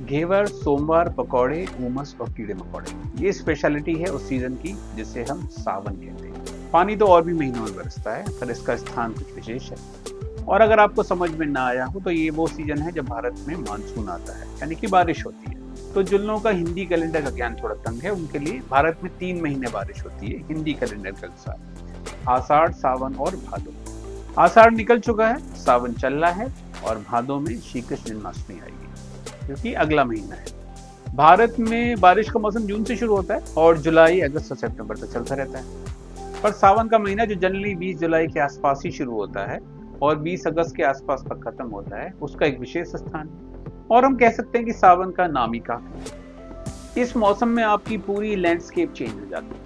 घेवर, सोमवार, पकौड़े, उमस और कीड़े मकोड़े, ये स्पेशलिटी है उस सीजन की जिसे हम सावन कहते हैं। पानी तो और भी महीनों में बरसता है, पर इसका स्थान कुछ विशेष है। और अगर आपको समझ में ना आया हो तो ये वो सीजन है जब भारत में मानसून आता है, यानी कि बारिश होती है। तो जिन लोगों का हिंदी कैलेंडर का ज्ञान थोड़ा तंग है, उनके लिए भारत में 3 महीने बारिश होती है हिंदी कैलेंडर के अनुसार: आषाढ़, सावन और भादो। आषाढ़ निकल चुका है, सावन चल रहा है और भादो में श्री कृष्ण जन्माष्टमी आएगी, क्योंकि अगला महीना है। भारत में बारिश का मौसम जून से शुरू होता है और जुलाई, अगस्त और सितंबर तक चलता रहता है। पर सावन का महीना जो जनरली 20 जुलाई के आसपास ही शुरू होता है और 20 अगस्त के आसपास तक खत्म होता है, उसका एक विशेष स्थान है। और हम कह सकते हैं कि सावन का नाम ही काफी है। इस मौसम में आपकी पूरी लैंडस्केप चेंज हो जाती है।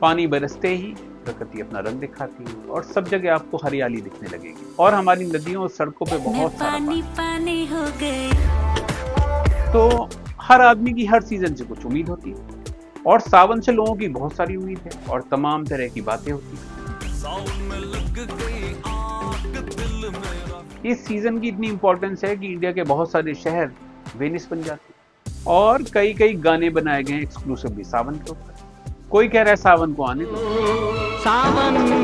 पानी बरसते ही प्रकृति अपना रंग दिखाती है और सब जगह आपको हरियाली दिखने लगेगी और हमारी नदियों और सड़कों पे बहुत सारा पानी हो गए। तो हर आदमी की हर सीजन से कुछ उम्मीद होती है और सावन से लोगों की बहुत सारी उम्मीद है और तमाम तरह की बातें होती हैं। इस सीजन की इतनी इंपॉर्टेंस है कि इंडिया के बहुत सारे शहर वेनिस बन जाते हैं और कई कई गाने बनाए गए हैं एक्सक्लूसिवली सावन के ऊपर। कोई कह रहा है सावन को आने दो, सावन को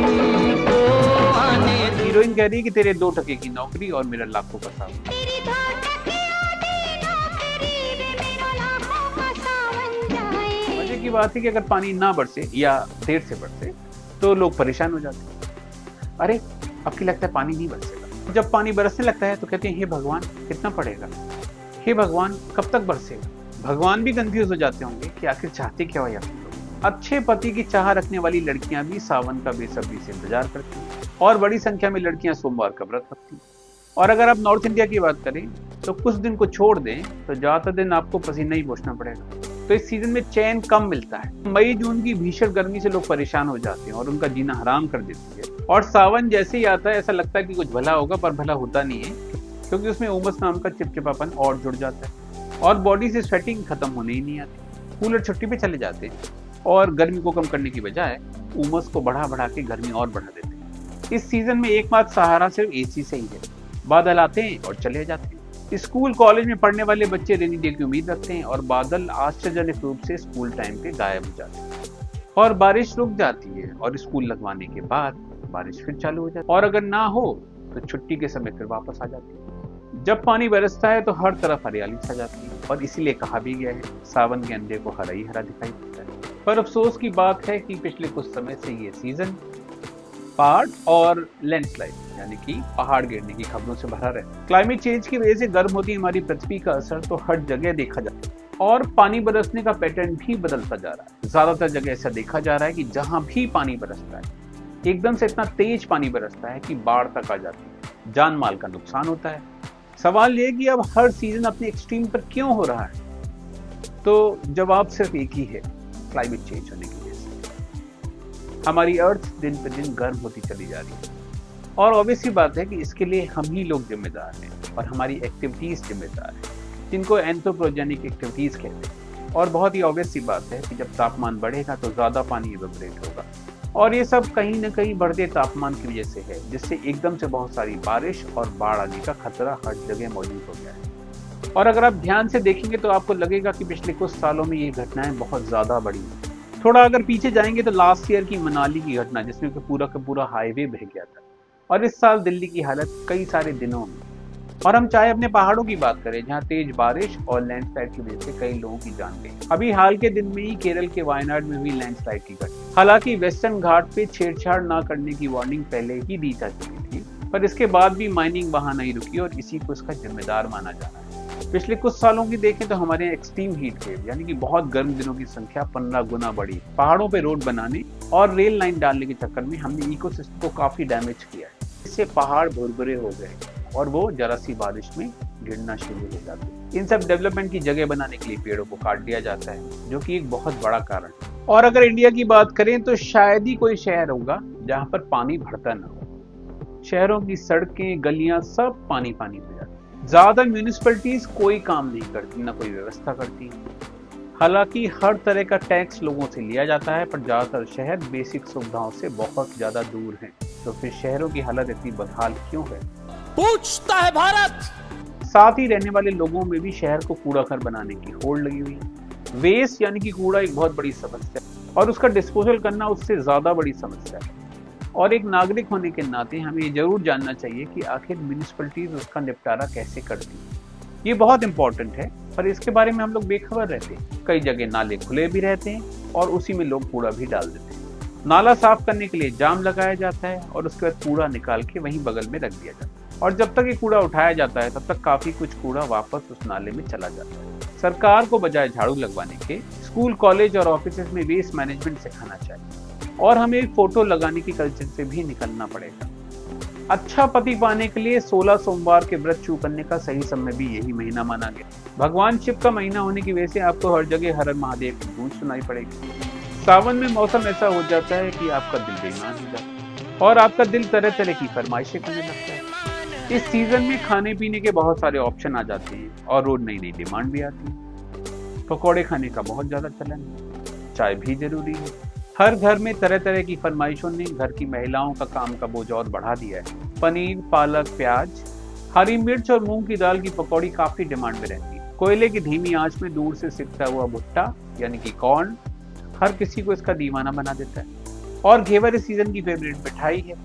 आने दो। हीरोइन कह रही है कि तेरे 2 टके की नौकरी और मेरा लाखों का सावन। मजे की बात है कि अगर पानी ना बरसे या देर से बरसे तो लोग परेशान हो जाते हैं। अरे अब की लगता है पानी नहीं बरसेगा। जब पानी बरसने लगता है तो कहते हैं हे भगवान कितना पड़ेगा, हे भगवान कब तक बरसेगा। भगवान भी कंफ्यूज हो जाते होंगे कि आखिर चाहते क्या हो या फिर। अच्छे पति की चाह रखने वाली लड़कियां भी सावन का बेसब्री से इंतजार करती हैं और बड़ी संख्या में लड़कियां सोमवार का व्रत रखती हैं। और अगर आप नॉर्थ इंडिया की बात करें तो कुछ दिन को छोड़ दें तो ज्यादातर दिन आपको पसीना ही पोंछना पड़ेगा। तो इस सीजन में चैन कम मिलता है। मई जून की भीषण गर्मी से लोग परेशान हो जाते हैं और उनका जीना हराम कर देती है। और सावन जैसे ही आता है ऐसा लगता है कि कुछ भला होगा, पर भला होता नहीं है, क्योंकि उसमें उमस नाम का चिपचिपापन और जुड़ जाता है और बॉडी से स्वेटिंग खत्म होने ही नहीं आती। कूलर छुट्टी पे चले जाते हैं और गर्मी को कम करने की बजाय उमस को बढ़ा बढ़ा के गर्मी और बढ़ा देते हैं। इस सीजन में एकमात्र सहारा सिर्फ एसी से ही है। बादल आते हैं और चले जाते हैं। स्कूल कॉलेज में पढ़ने वाले बच्चे रेनी डे की उम्मीद रखते हैं और बादल आश्चर्यजनक रूप से स्कूल टाइम पे गायब हो जाते हैं और बारिश रुक जाती है और स्कूल लगवाने के बाद बारिश फिर चालू हो जाती है और अगर ना हो तो छुट्टी के समय फिर वापस आ जाती है। जब पानी बरसता है तो हर तरफ हरियाली छा जाती है और इसीलिए कहा भी गया है सावन के अंधेरे को हरा ही हरा दिखाई देता है। पर अफसोस की बात है कि पिछले कुछ समय से ये सीजन पहाड़ और लैंडस्लाइड यानी कि पहाड़ गिरने की खबरों से भरा रहता है। क्लाइमेट चेंज की वजह से गर्म होती हमारी पृथ्वी का असर तो हर जगह देखा जाता है और पानी बरसने का पैटर्न भी बदलता जा रहा है। ज्यादातर जगह ऐसा देखा जा रहा है कि जहां भी पानी बरसता है एकदम से इतना तेज पानी बरसता है कि बाढ़ तक आ जाती है, जान माल का नुकसान होता है। सवाल ये कि अब हर सीजन अपने एक्सट्रीम पर क्यों हो रहा है, तो जवाब सिर्फ एक ही है, क्लाइमेट चेंज होने की वजह से। हमारी अर्थ दिन पर दिन गर्म होती चली जा रही है और ऑब्वियस सी बात है कि इसके लिए हम ही लोग जिम्मेदार हैं और हमारी एक्टिविटीज जिम्मेदार हैं, जिनको एंथ्रोपोजेनिक एक्टिविटीज कहते हैं। और बहुत ही ऑब्वियस सी बात है कि जब तापमान बढ़ेगा तो ज्यादा पानी इवेपोरेट होगा और ये सब कहीं ना कहीं बढ़ते तापमान की वजह से है, जिससे एकदम से बहुत सारी बारिश और बाढ़ आने का खतरा हर जगह मौजूद हो गया है। और अगर आप ध्यान से देखेंगे तो आपको लगेगा कि पिछले कुछ सालों में ये घटनाएं बहुत ज्यादा बढ़ी हैं। थोड़ा अगर पीछे जाएंगे तो लास्ट ईयर की मनाली की घटना, जिसमें पूरा का पूरा हाईवे बह गया था, और इस साल दिल्ली की हालत कई सारे दिनों में। और हम चाहे अपने पहाड़ों की बात करें जहां तेज बारिश और लैंडस्लाइड की वजह से कई लोगों की जान गई। अभी हाल के दिन में ही केरल के वायनाड में हुई लैंडस्लाइड की घटना। हालांकि वेस्टर्न घाट पे छेड़छाड़ न करने की वार्निंग पहले ही दी जा चुकी थी, पर इसके बाद भी माइनिंग वहां नहीं रुकी और इसी को इसका जिम्मेदार माना जा रहा है। पिछले कुछ सालों की देखें तो हमारे एक्सट्रीम हीट वेव यानी कि बहुत गर्म दिनों की संख्या 15 गुना बढ़ी। पहाड़ों पे रोड बनाने और रेल लाइन डालने के चक्कर में हमने इकोसिस्टम को काफी डैमेज किया है। इससे पहाड़ भुरभुरे हो गए और वो जरा सी बारिश में गिरना शुरू हो जाते हैं। इन सब डेवलपमेंट की जगह बनाने के लिए पेड़ों को काट दिया जाता है, जो कि एक बहुत बड़ा कारण है। और अगर इंडिया की बात करें तो शायद ही कोई शहर होगा जहां पर पानी भरता ना हो। शहरों की सड़कें, गलियां सब पानी पानी हो जाती है। ज्यादा म्यूनिसिपैलिटीज कोई काम नहीं करती, ना कोई व्यवस्था करती। हालांकि हर तरह का टैक्स लोगों से लिया जाता है, पर ज्यादातर शहर बेसिक सुविधाओं से बहुत ज्यादा दूर हैं। तो फिर शहरों की हालत इतनी बदहाल क्यों है? पूछता है भारत। साथ ही रहने वाले लोगों में भी शहर को कूड़ा घर बनाने की होड़ लगी हुई है। वेस्ट यानी कि कूड़ा एक बहुत बड़ी समस्या है और उसका डिस्पोजल करना उससे ज्यादा बड़ी समस्या है। और एक नागरिक होने के नाते हमें ये जरूर जानना चाहिए कि आखिर म्यूनिसिपैलिटीज उसका निपटारा कैसे करती है। ये बहुत इंपॉर्टेंट है, पर इसके बारे में हम लोग बेखबर रहते हैं। कई जगह नाले खुले भी रहते हैं और उसी में लोग कूड़ा भी डाल देते हैं। नाला साफ करने के लिए जाम लगाया जाता है और उसके बाद कूड़ा निकाल के वहीं बगल में रख दिया जाता है और जब तक ये कूड़ा उठाया जाता है तब तक काफी कुछ कूड़ा वापस उस नाले में चला जाता है। सरकार को बजाय झाड़ू लगवाने के स्कूल, कॉलेज और ऑफिस में वेस्ट मैनेजमेंट सिखाना चाहिए और हमें फोटो लगाने की कल्चर से भी निकलना पड़ेगा। अच्छा पति पाने के लिए 16 सोमवार के व्रत शुरू करने का सही समय भी यही महीना माना गया। भगवान शिव का महीना होने की वजह से आपको हर जगह हर हर महादेव की गूंज सुनाई पड़ेगी। सावन में मौसम ऐसा हो जाता है कि आपका दिल बेईमान हो जाता है और आपका दिल तरह तरह की फरमाइशें करने लगता है। इस सीजन में खाने पीने के बहुत सारे ऑप्शन आ जाते हैं और रोज नई नई डिमांड भी आती है। पकौड़े खाने का बहुत ज्यादा चलन है, चाय भी जरूरी है। हर घर में तरह तरह की फरमाइशों ने घर की महिलाओं का काम का बोझ और बढ़ा दिया है। पनीर, पालक, प्याज, हरी मिर्च और मूंग की दाल की पकौड़ी काफी डिमांड में रहती है। कोयले की धीमी आंच में दूर से सिकता हुआ भुट्टा यानी कि कॉर्न हर किसी को इसका दीवाना बना देता है। और घेवर इस सीजन की फेवरेट मिठाई है।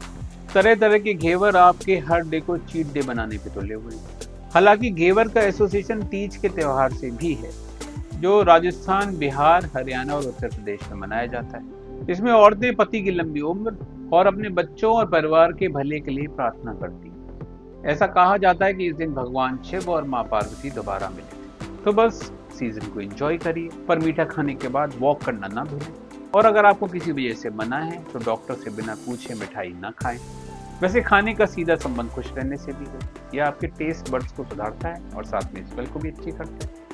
तरह तरह के घेवर आपके हर डे को चीट डे बनाने पे तुले हुए हैं। हालांकि घेवर का एसोसिएशन तीज के त्योहार से भी है, जो राजस्थान, बिहार, हरियाणा और उत्तर प्रदेश में मनाया जाता है। इसमें औरतें पति की लंबी उम्र और अपने बच्चों और परिवार के भले के लिए प्रार्थना करती हैं। ऐसा कहा जाता है कि इस दिन भगवान शिव और मां पार्वती दोबारा मिले थे। तो बस सीजन को एंजॉय करिए, पर मीठा खाने के बाद वॉक करना ना भूलें। और अगर आपको किसी वजह से मना है तो डॉक्टर से बिना पूछे मिठाई ना खाएं। वैसे खाने का सीधा संबंध खुश रहने से भी है। यह आपके टेस्ट बड्स को सुधारता है और साथ में स्मेल को भी अच्छी करता है।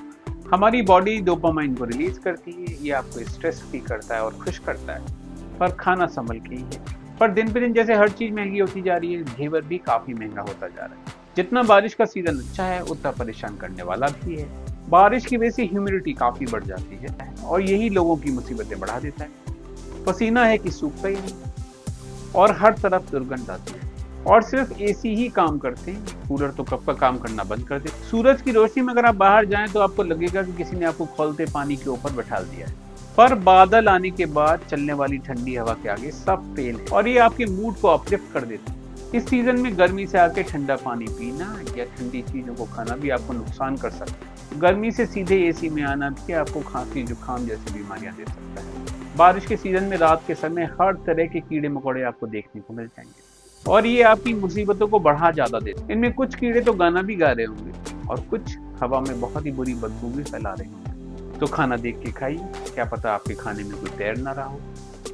हमारी बॉडी डोपामाइन को रिलीज करती है, ये आपको स्ट्रेस फ्री करता है और खुश करता है। पर खाना संभल के ही है। पर दिन पे दिन जैसे हर चीज महंगी होती जा रही है, घेवर भी काफी महंगा होता जा रहा है। जितना बारिश का सीजन अच्छा है उतना परेशान करने वाला भी है। बारिश की वजह से ह्यूमिडिटी काफी बढ़ जाती है और यही लोगों की मुसीबतें बढ़ा देता है। पसीना है कि सूखता ही नहीं और हर तरफ दुर्गंध आती है और सिर्फ एसी ही काम करते हैं। कूलर तो कब का काम करना बंद कर दे। सूरज की रोशनी में अगर आप बाहर जाएं तो आपको लगेगा कि किसी ने आपको खौलते पानी के ऊपर बैठा दिया है। पर बादल आने के बाद चलने वाली ठंडी हवा के आगे सब फेल है और ये आपके मूड को अपलिफ्ट कर देते हैं। इस सीजन में गर्मी से आके ठंडा पानी पीना या ठंडी चीजों को खाना भी आपको नुकसान कर सकता है। गर्मी से सीधे एसी में आना भी आपको खांसी, जुकाम जैसी बीमारियां दे सकता है। बारिश के सीजन में रात के समय हर तरह के कीड़े मकोड़े आपको देखने को मिल जाएंगे और ये आपकी मुसीबतों को बढ़ा ज्यादा देते हैं। इनमें कुछ कीड़े तो गाना भी गा रहे होंगे और कुछ हवा में बहुत ही बुरी बदबू भी फैला रहे होंगे। तो खाना देख के खाइए, क्या पता आपके खाने में कोई तैर ना रहा हो।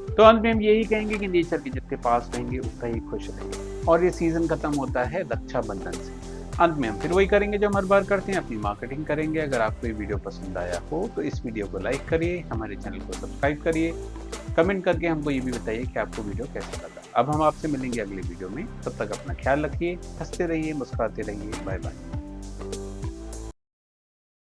तो अंत में हम यही कहेंगे कि नेचर के जितने पास रहेंगे उतना ही खुश रहेंगे। और ये सीजन खत्म होता है रक्षाबंधन से। अंत में हम फिर वही करेंगे जो हम हर बार करते हैं, अपनी मार्केटिंग करेंगे। अगर आपको ये वीडियो पसंद आया हो तो इस वीडियो को लाइक करिए, हमारे चैनल को सब्सक्राइब करिए, कमेंट करके हमको ये भी बताइए कि आपको वीडियो कैसा लगा। अब हम आपसे मिलेंगे अगले वीडियो में, तब तक अपना ख्याल रखिए, हंसते रहिए, मुस्कुराते रहिए। Bye bye.